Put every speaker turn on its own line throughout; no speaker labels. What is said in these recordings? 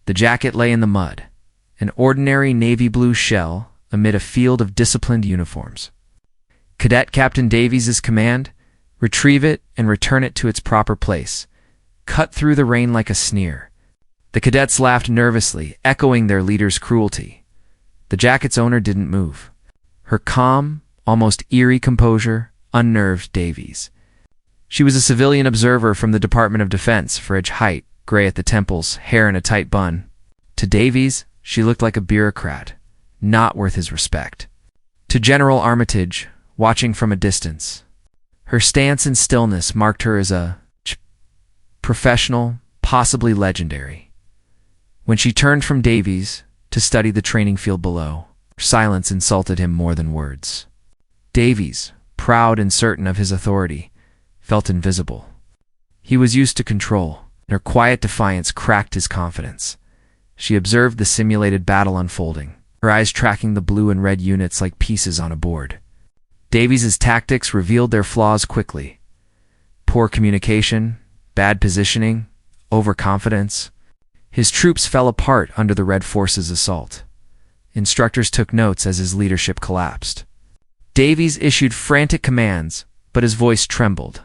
The jacket lay in the mud, an ordinary navy blue shell amid a field of disciplined uniforms. Cadet Captain Davies's command: retrieve it and return it to its proper place, cut through the rain like a sneer. The cadets laughed nervously, echoing their leader's cruelty. The jacket's owner didn't move. Her calm, almost eerie composure unnerved Davies. She was a civilian observer from the Department of Defense, Fridge height, gray at the temples, hair in a tight bun. To Davies, she looked like a bureaucrat, not worth his respect. To General Armitage, watching from a distance, her stance and stillness marked her as a professional, possibly legendary. When she turned from Davies to study the training field below, silence insulted him more than words. Davies, proud and certain of his authority, felt invisible. He was used to control, and her quiet defiance cracked his confidence. She observed the simulated battle unfolding, her eyes tracking the blue and red units like pieces on a board. Davies's tactics revealed their flaws quickly. Poor communication, bad positioning, overconfidence. His troops fell apart under the Red Force's assault. Instructors took notes as his leadership collapsed. Davies issued frantic commands, but his voice trembled.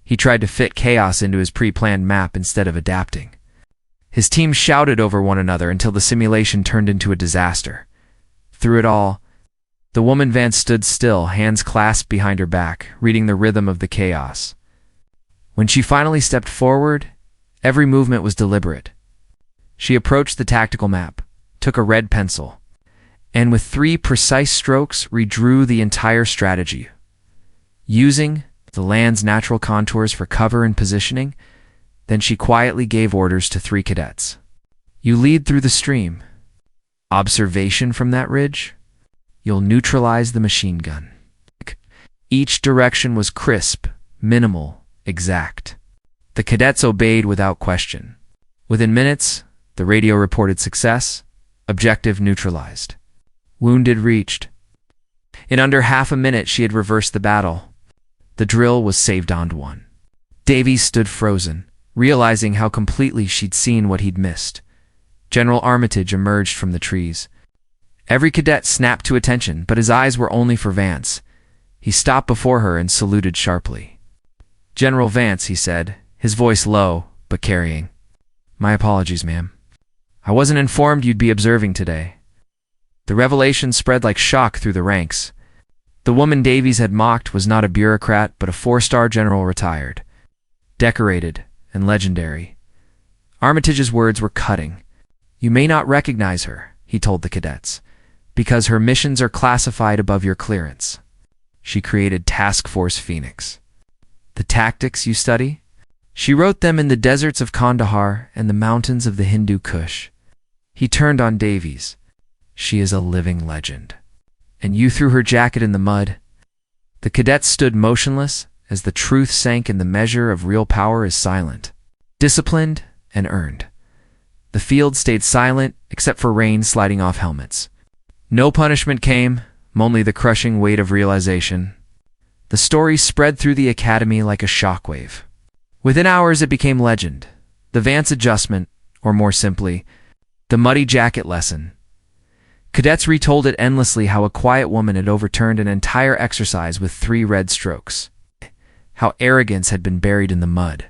He tried to fit chaos into his pre-planned map instead of adapting. His team shouted over one another until the simulation turned into a disaster. Through it all, the woman Vance stood still, hands clasped behind her back, reading the rhythm of the chaos. When she finally stepped forward, every movement was deliberate. She approached the tactical map, took a red pencil, and with 3 precise strokes redrew the entire strategy. Using the land's natural contours for cover and positioning, then she quietly gave orders to 3 cadets. You lead through the stream. Observation from that ridge? You'll neutralize the machine gun. Each direction was crisp, minimal, exact. The cadets obeyed without question. Within minutes, the radio reported success, objective neutralized. Wounded reached. In under half a minute, she had reversed the battle. The drill was saved on to one. Davies stood frozen, realizing how completely she'd seen what he'd missed. General Armitage emerged from the trees. Every cadet snapped to attention, but his eyes were only for Vance. He stopped before her and saluted sharply. "General Vance," he said, his voice low, but carrying. "My apologies, ma'am. I wasn't informed you'd be observing today." The revelation spread like shock through the ranks. The woman Davies had mocked was not a bureaucrat, but a 4-star general retired, decorated and legendary. Armitage's words were cutting. "You may not recognize her," he told the cadets, "because her missions are classified above your clearance." She created Task Force Phoenix. "The tactics you study? She wrote them in the deserts of Kandahar and the mountains of the Hindu Kush." He turned on Davies. "She is a living legend. And you threw her jacket in the mud." The cadets stood motionless as the truth sank in the measure of real power is silent, disciplined, and earned. The field stayed silent except for rain sliding off helmets. No punishment came, only the crushing weight of realization. The story spread through the academy like a shockwave. Within hours it became legend. The Vance adjustment, or more simply, the muddy jacket lesson. Cadets retold it endlessly, how a quiet woman had overturned an entire exercise with 3 red strokes. How arrogance had been buried in the mud.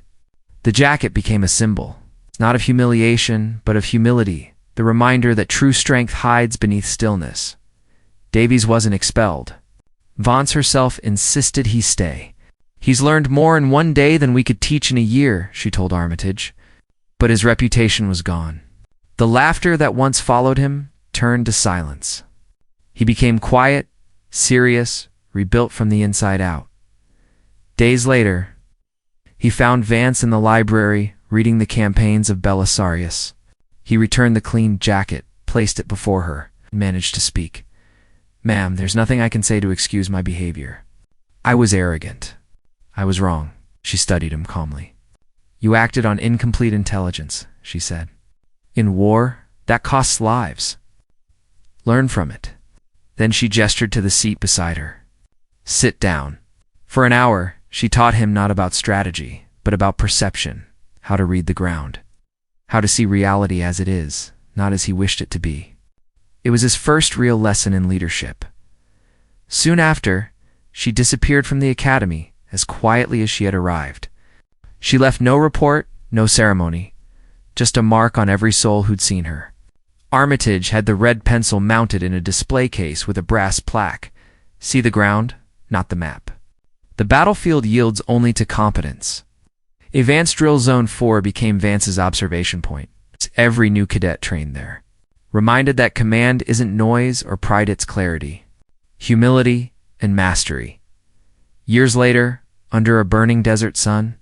The jacket became a symbol, not of humiliation, but of humility, the reminder that true strength hides beneath stillness. Davies wasn't expelled. Vance herself insisted he stay. "He's learned more in 1 day than we could teach in a year," she told Armitage. But his reputation was gone. The laughter that once followed him turned to silence. He became quiet, serious, rebuilt from the inside out. Days later, he found Vance in the library reading the campaigns of Belisarius. He returned the clean jacket, placed it before her, and managed to speak. "Ma'am, there's nothing I can say to excuse my behavior. I was arrogant. I was wrong." She studied him calmly. "You acted on incomplete intelligence," she said. "In war, that costs lives. Learn from it." Then she gestured to the seat beside her. "Sit down." For an hour, she taught him not about strategy, but about perception, how to read the ground. how to see reality as it is, not as he wished it to be. It was his first real lesson in leadership. Soon after, she disappeared from the academy as quietly as she had arrived. She left no report, no ceremony, just a mark on every soul who'd seen her. Armitage had the red pencil mounted in a display case with a brass plaque. See the ground, not the map. The battlefield yields only to competence. Advanced Drill Zone 4 became Vance's observation point. Every new cadet trained there, reminded that command isn't noise or pride, it's clarity, humility, and mastery. Years later, under a burning desert sun,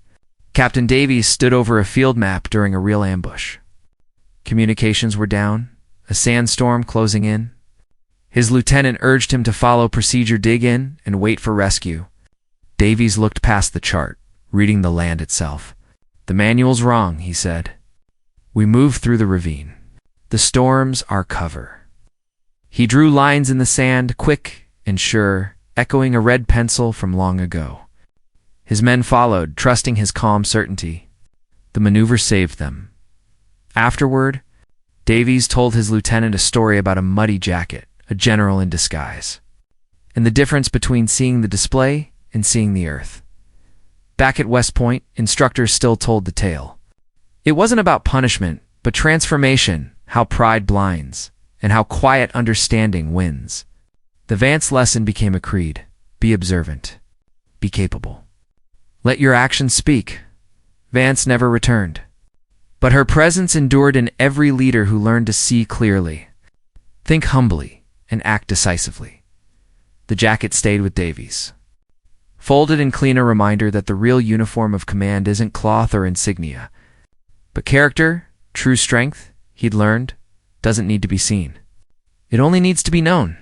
Captain Davies stood over a field map during a real ambush. Communications were down, a sandstorm closing in. His lieutenant urged him to follow procedure, dig in, and wait for rescue. Davies looked past the chart, reading the land itself. "The manual's wrong," he said. "We move through the ravine. The storm's our cover." He drew lines in the sand, quick and sure, echoing a red pencil from long ago. His men followed, trusting his calm certainty. The maneuver saved them. Afterward, Davies told his lieutenant a story about a muddy jacket, a general in disguise, and the difference between seeing the display and seeing the earth. Back at West Point, instructors still told the tale. It wasn't about punishment, but transformation, how pride blinds, and how quiet understanding wins. The Vance lesson became a creed. Be observant. Be capable. Let your actions speak. Vance never returned, but her presence endured in every leader who learned to see clearly, think humbly, and act decisively. The jacket stayed with Davies, folded in clean, a reminder that the real uniform of command isn't cloth or insignia, but character. True strength, he'd learned, doesn't need to be seen. It only needs to be known.